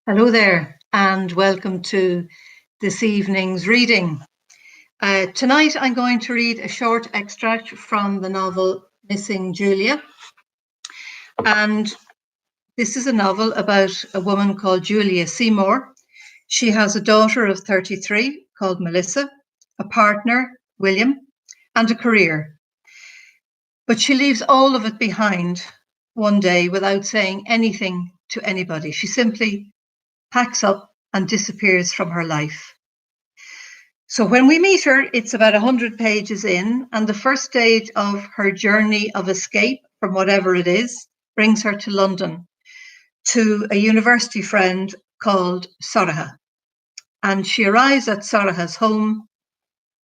Hello there, and welcome to this evening's reading. Tonight I'm going to read a short extract from the novel Missing Julia. And this is a novel about a woman called Julia Seymour. She has a daughter of 33 called Melissa, a partner, William, and a career. But she leaves all of it behind one day without saying anything to anybody. She simply packs up and disappears from her life. So when we meet her, it's about 100 pages in, and the first stage of her journey of escape from whatever it is brings her to London, to a university friend called Soraha. And she arrives at Soraha's home,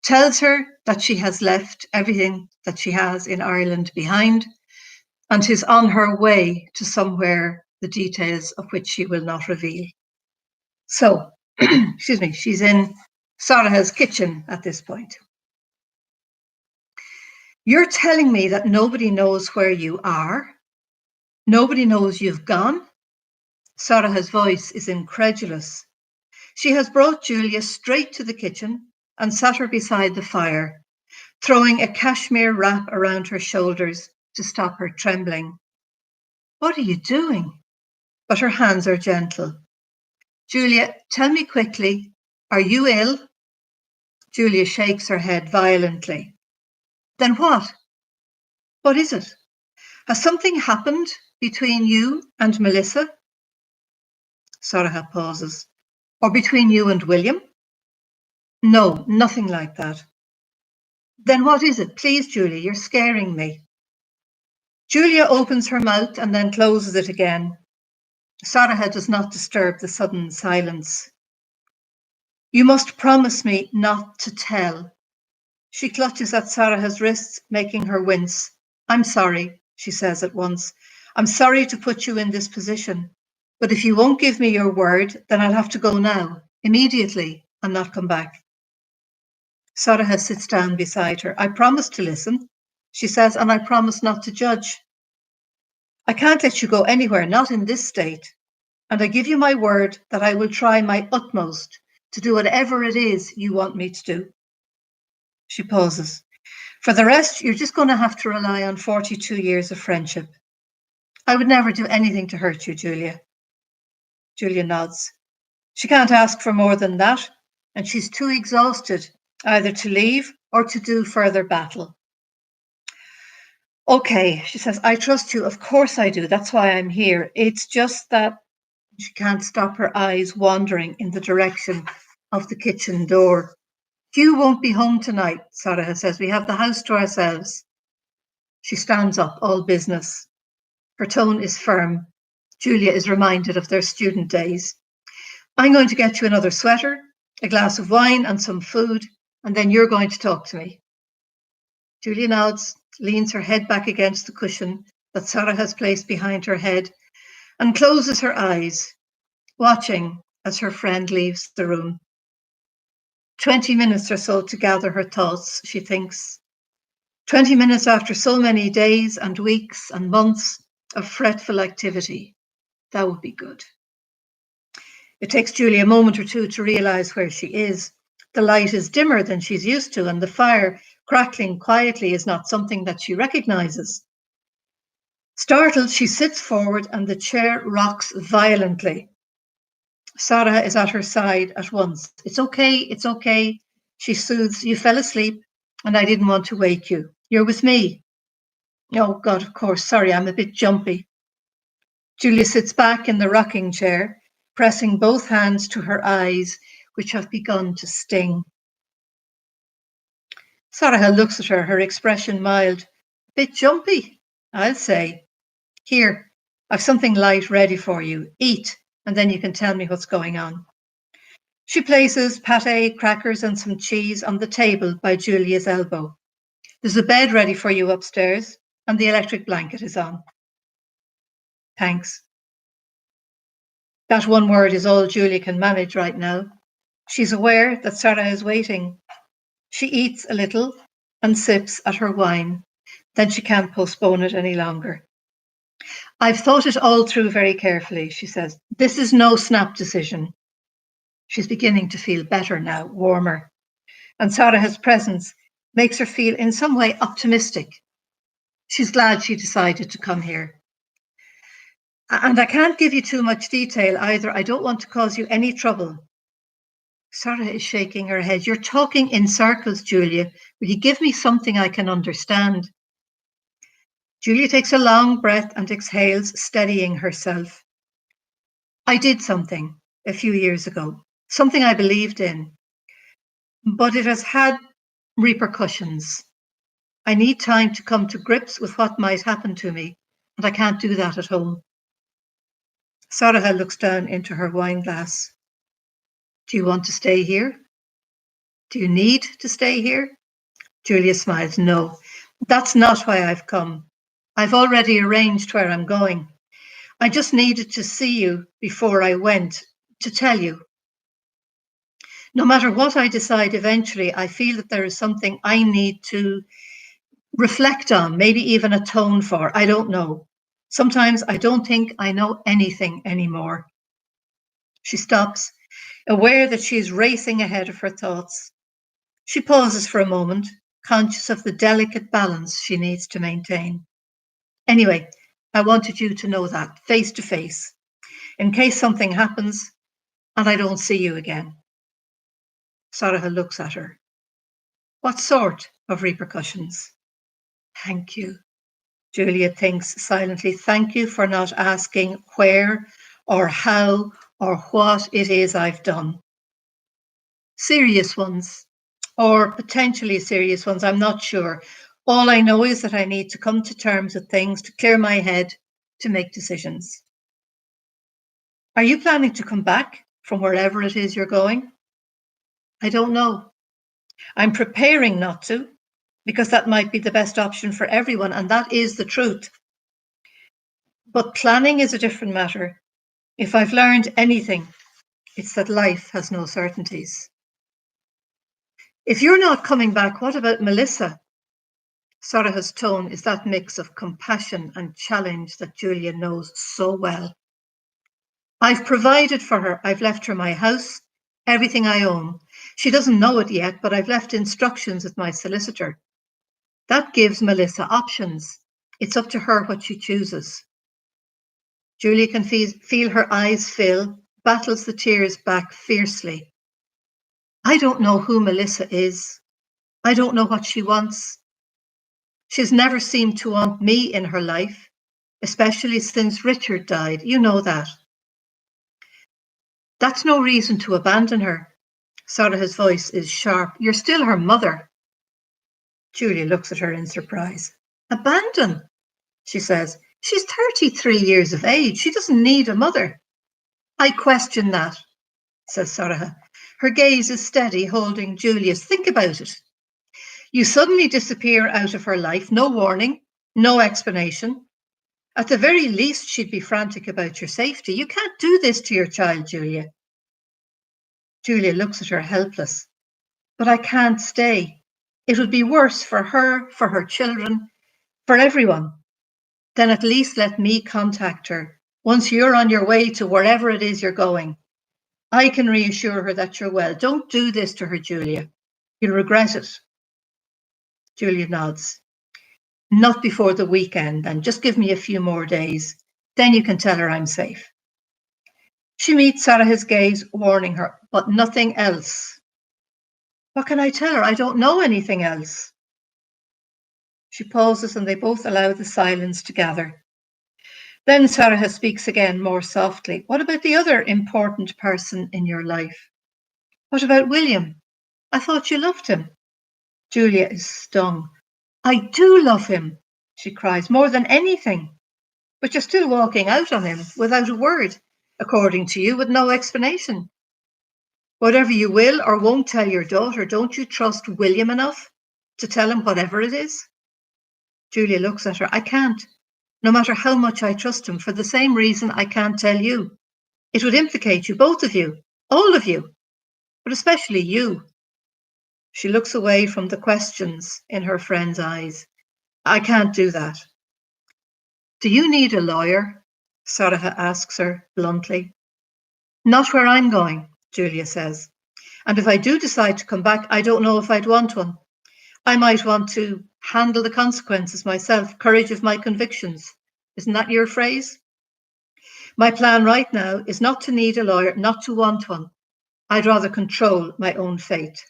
tells her that she has left everything that she has in Ireland behind, and is on her way to somewhere, the details of which she will not reveal. So, excuse me, she's in Soraha's kitchen at this point. You're telling me that nobody knows where you are? Nobody knows you've gone? Soraha's voice is incredulous. She has brought Julia straight to the kitchen and sat her beside the fire, throwing a cashmere wrap around her shoulders to stop her trembling. What are you doing? But her hands are gentle. Julia, tell me quickly, are you ill? Julia shakes her head violently. Then what? What is it? Has something happened between you and Melissa? Soraha pauses. Or between you and William? No, nothing like that. Then what is it? Please, Julia, you're scaring me. Julia opens her mouth and then closes it again. Soraha does not disturb the sudden silence. You must promise me not to tell. She clutches at Soraha's wrists, making her wince. I'm sorry, she says at once. I'm sorry to put you in this position, but if you won't give me your word, then I'll have to go now, immediately, and not come back. Soraha sits down beside her. I promise to listen, she says, and I promise not to judge. I can't let you go anywhere, not in this state, and I give you my word that I will try my utmost to do whatever it is you want me to do. She pauses. For the rest, you're just going to have to rely on 42 years of friendship. I would never do anything to hurt you, Julia. Julia nods. She can't ask for more than that, and she's too exhausted either to leave or to do further battle. Okay, she says, I trust you. Of course I do. That's why I'm here. It's just that she can't stop her eyes wandering in the direction of the kitchen door. Hugh won't be home tonight, Soraha says. We have the house to ourselves. She stands up, all business. Her tone is firm. Julia is reminded of their student days. I'm going to get you another sweater, a glass of wine and some food, and then you're going to talk to me. Julia nods, leans her head back against the cushion that Soraha has placed behind her head, and closes her eyes, watching as her friend leaves the room. 20 minutes or so to gather her thoughts, she thinks. 20 minutes after so many days and weeks and months of fretful activity. That would be good. It takes Julia a moment or two to realise where she is. The light is dimmer than she's used to, and the fire crackling quietly is not something that she recognises. Startled, she sits forward and the chair rocks violently. Soraha is at her side at once. It's okay, she soothes. You fell asleep and I didn't want to wake you. You're with me. Oh, God, of course, sorry, I'm a bit jumpy. Julia sits back in the rocking chair, pressing both hands to her eyes, which have begun to sting. Soraha looks at her, her expression mild. Bit jumpy, I'll say. Here, I've something light ready for you. Eat, and then you can tell me what's going on. She places pâté, crackers, and some cheese on the table by Julia's elbow. There's a bed ready for you upstairs, and the electric blanket is on. Thanks. That one word is all Julia can manage right now. She's aware that Soraha is waiting. She eats a little and sips at her wine. Then she can't postpone it any longer. I've thought it all through very carefully, she says. This is no snap decision. She's beginning to feel better now, warmer. And Sarah's presence makes her feel in some way optimistic. She's glad she decided to come here. And I can't give you too much detail either. I don't want to cause you any trouble. Sarah is shaking her head. You're talking in circles, Julia. Will you give me something I can understand? Julia takes a long breath and exhales, steadying herself. I did something a few years ago, something I believed in, but it has had repercussions. I need time to come to grips with what might happen to me, and I can't do that at home. Sarah looks down into her wine glass. Do you want to stay here? Do you need to stay here? Julia smiles. No, that's not why I've come. I've already arranged where I'm going. I just needed to see you before I went, to tell you. No matter what I decide eventually, I feel that there is something I need to reflect on, maybe even atone for. I don't know. Sometimes I don't think I know anything anymore. She stops, aware that she's racing ahead of her thoughts. She pauses for a moment, conscious of the delicate balance she needs to maintain. Anyway, I wanted you to know that, face to face, in case something happens and I don't see you again. Sarah looks at her. What sort of repercussions? Thank you. Julia thinks silently. Thank you for not asking where or how or what it is I've done. Serious ones, or potentially serious ones, I'm not sure. All I know is that I need to come to terms with things, to clear my head, to make decisions. Are you planning to come back from wherever it is you're going? I don't know. I'm preparing not to, because that might be the best option for everyone, and that is the truth. But planning is a different matter. If I've learned anything, it's that life has no certainties. If you're not coming back, what about Melissa? Sarah's tone is that mix of compassion and challenge that Julia knows so well. I've provided for her. I've left her my house, everything I own. She doesn't know it yet, but I've left instructions with my solicitor. That gives Melissa options. It's up to her what she chooses. Julia can feel her eyes fill, battles the tears back fiercely. I don't know who Melissa is. I don't know what she wants. She's never seemed to want me in her life, especially since Richard died. You know that. That's no reason to abandon her. Sarah's voice is sharp. You're still her mother. Julia looks at her in surprise. Abandon, she says. She's 33 years of age. She doesn't need a mother. I question that, says Sarah. Her gaze is steady, holding Julia's. Think about it. You suddenly disappear out of her life, no warning, no explanation. At the very least, she'd be frantic about your safety. You can't do this to your child, Julia. Julia looks at her, helpless. But I can't stay. It would be worse for her children, for everyone. Then at least let me contact her once you're on your way to wherever it is you're going. I can reassure her that you're well. Don't do this to her, Julia. You'll regret it. Julia nods. Not before the weekend, then. Just give me a few more days. Then you can tell her I'm safe. She meets Sarah's gaze, warning her, but nothing else. What can I tell her? I don't know anything else. She pauses and they both allow the silence to gather. Then Sarah speaks again, more softly. What about the other important person in your life? What about William? I thought you loved him. Julia is stung. I do love him, she cries, more than anything. But you're still walking out on him without a word, according to you, with no explanation. Whatever you will or won't tell your daughter, don't you trust William enough to tell him whatever it is? Julia looks at her. I can't, no matter how much I trust him, for the same reason I can't tell you. It would implicate you, both of you, all of you, but especially you. She looks away from the questions in her friend's eyes. I can't do that. Do you need a lawyer? Saraha asks her bluntly. Not where I'm going, Julia says. And if I do decide to come back, I don't know if I'd want one. I might want to handle the consequences myself, courage of my convictions. Isn't that your phrase? My plan right now is not to need a lawyer, not to want one. I'd rather control my own fate.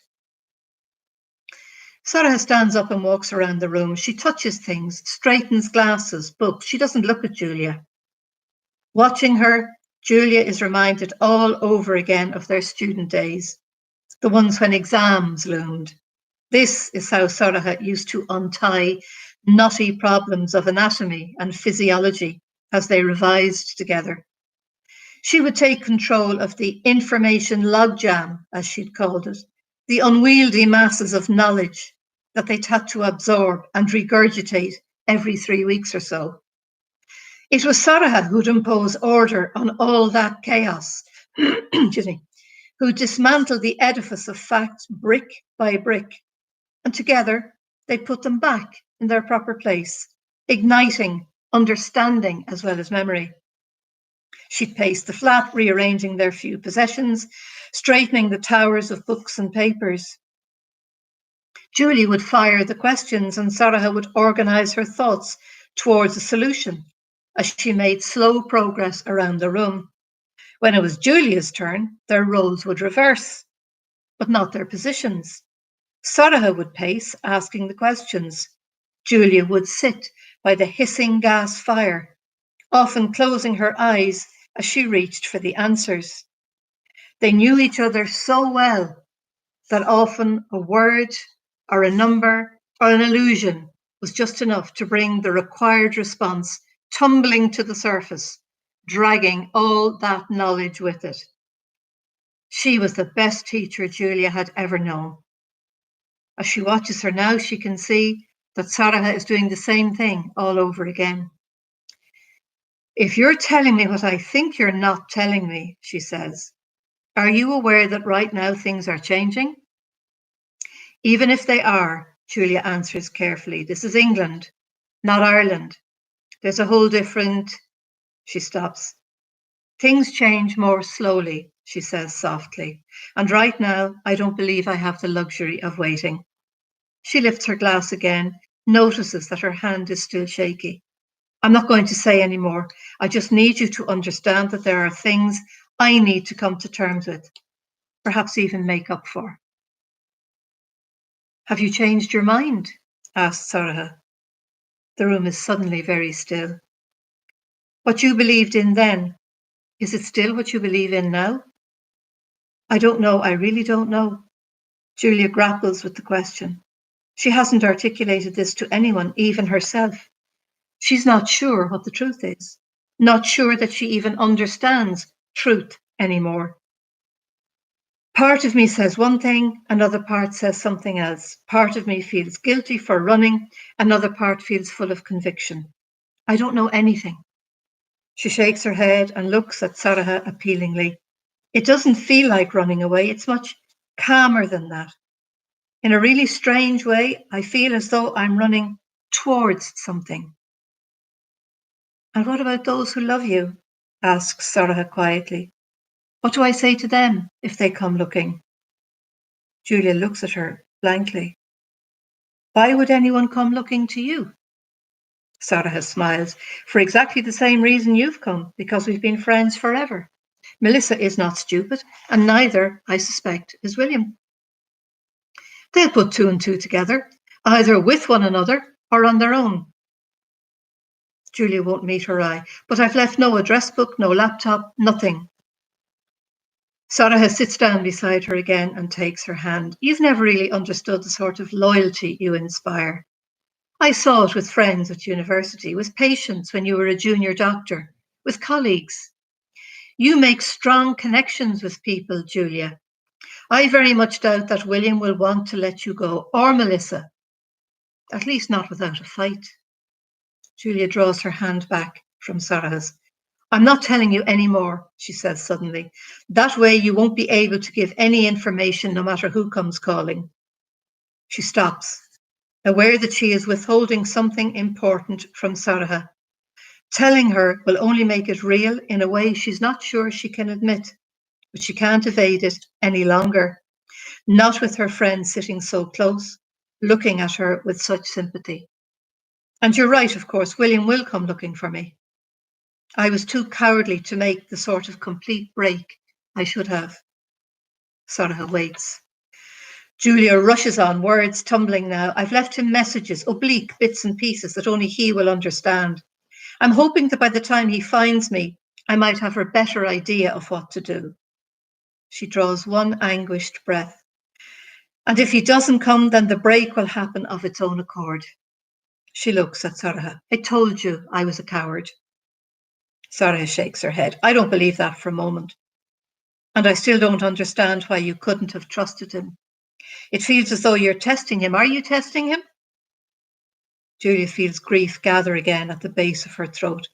Sarah stands up and walks around the room. She touches things, straightens glasses, books. She doesn't look at Julia. Watching her, Julia is reminded all over again of their student days, the ones when exams loomed. This is how Sarah used to untie knotty problems of anatomy and physiology as they revised together. She would take control of the information logjam, as she'd called it, the unwieldy masses of knowledge that they'd had to absorb and regurgitate every 3 weeks or so. It was Sarah who'd impose order on all that chaos, excuse me, who dismantled the edifice of facts brick by brick, and together they put them back in their proper place, igniting understanding as well as memory. She'd pace the flat, rearranging their few possessions, straightening the towers of books and papers. Julie would fire the questions and Sarah would organise her thoughts towards a solution as she made slow progress around the room. When it was Julia's turn, their roles would reverse, but not their positions. Sarah would pace, asking the questions. Julia would sit by the hissing gas fire, often closing her eyes as she reached for the answers. They knew each other so well that often a word or a number or an illusion was just enough to bring the required response tumbling to the surface, dragging all that knowledge with it. She was the best teacher Julia had ever known. As she watches her now, she can see that Sarah is doing the same thing all over again. If you're telling me what I think you're not telling me, she says, are you aware that right now things are changing? Even if they are, Julia answers carefully, this is England, not Ireland. There's a whole different... She stops. Things change more slowly, she says softly, and right now I don't believe I have the luxury of waiting. She lifts her glass again, notices that her hand is still shaky. I'm not going to say any more. I just need you to understand that there are things I need to come to terms with, perhaps even make up for. Have you changed your mind? Asked Sarah. The room is suddenly very still. What you believed in then, is it still what you believe in now? I don't know. I really don't know. Julia grapples with the question. She hasn't articulated this to anyone, even herself. She's not sure what the truth is, not sure that she even understands truth anymore. Part of me says one thing, another part says something else. Part of me feels guilty for running, another part feels full of conviction. I don't know anything. She shakes her head and looks at Sarah appealingly. It doesn't feel like running away, it's much calmer than that. In a really strange way, I feel as though I'm running towards something. And what about those who love you? Asks Sarah quietly. What do I say to them if they come looking? Julia looks at her blankly. Why would anyone come looking to you? Sarah smiles. For exactly the same reason you've come, because we've been friends forever. Melissa is not stupid, and neither, I suspect, is William. They'll put two and two together, either with one another or on their own. Julia won't meet her eye, but I've left no address book, no laptop, nothing. Sarah sits down beside her again and takes her hand. You've never really understood the sort of loyalty you inspire. I saw it with friends at university, with patients when you were a junior doctor, with colleagues. You make strong connections with people, Julia. I very much doubt that William will want to let you go, or Melissa. At least not without a fight. Julia draws her hand back from Sarah's. I'm not telling you any more, she says suddenly. That way you won't be able to give any information no matter who comes calling. She stops, aware that she is withholding something important from Sarah. Telling her will only make it real in a way she's not sure she can admit, but she can't evade it any longer. Not with her friend sitting so close, looking at her with such sympathy. And you're right, of course, William will come looking for me. I was too cowardly to make the sort of complete break I should have. Soraya waits. Julia rushes on, words tumbling now. I've left him messages, oblique bits and pieces that only he will understand. I'm hoping that by the time he finds me, I might have a better idea of what to do. She draws one anguished breath. And if he doesn't come, then the break will happen of its own accord. She looks at Soraya. I told you I was a coward. Soraya shakes her head. I don't believe that for a moment. And I still don't understand why you couldn't have trusted him. It feels as though you're testing him. Are you testing him? Julia feels grief gather again at the base of her throat.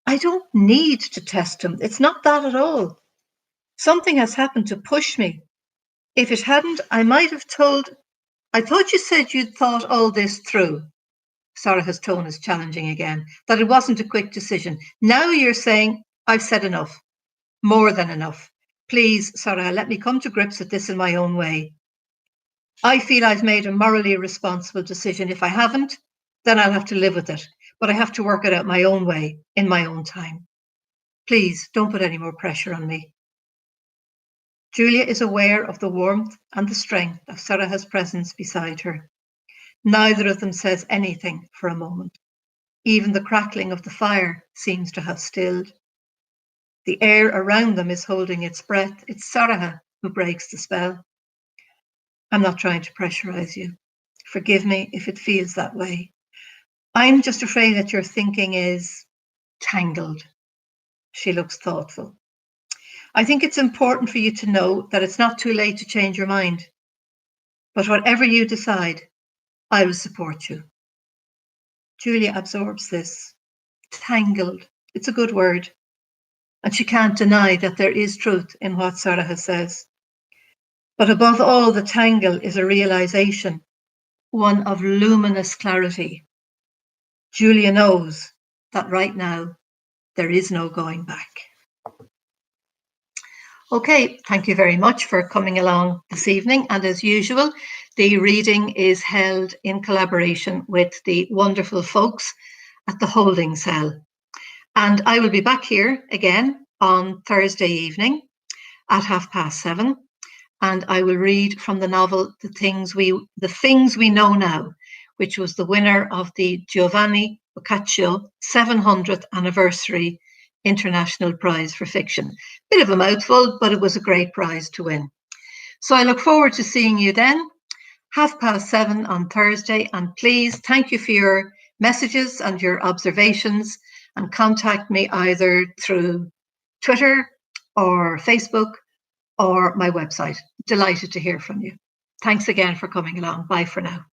I don't need to test him. It's not that at all. Something has happened to push me. If it hadn't, I might have told. I thought you said you'd thought all this through. Soraya's tone is challenging again, that it wasn't a quick decision. Now you're saying, I've said enough. More than enough. Please, Soraya, let me come to grips with this in my own way. I feel I've made a morally responsible decision. If I haven't, then I'll have to live with it. But I have to work it out my own way, in my own time. Please, don't put any more pressure on me. Julia is aware of the warmth and the strength of Soraya's presence beside her. Neither of them says anything for a moment. Even the crackling of the fire seems to have stilled. The air around them is holding its breath. It's Soraya who breaks the spell. I'm not trying to pressurize you. Forgive me if it feels that way. I'm just afraid that your thinking is tangled. She looks thoughtful. I think it's important for you to know that it's not too late to change your mind. But whatever you decide, I will support you. Julia absorbs this. Tangled. It's a good word. And she can't deny that there is truth in what Soraya says. But above all, the tangle is a realization, one of luminous clarity. Julia knows that right now there is no going back. Okay, thank you very much for coming along this evening. And as usual, the reading is held in collaboration with the wonderful folks at the Holding Cell. And I will be back here again on Thursday evening at 7:30. And I will read from the novel The Things We Know Now, which was the winner of the Giovanni Boccaccio 700th Anniversary International Prize for Fiction. Bit of a mouthful, but it was a great prize to win. So I look forward to seeing you then, 7:30 on Thursday. And please, thank you for your messages and your observations, and contact me either through Twitter or Facebook or my website. Delighted to hear from you. Thanks again for coming along. Bye for now.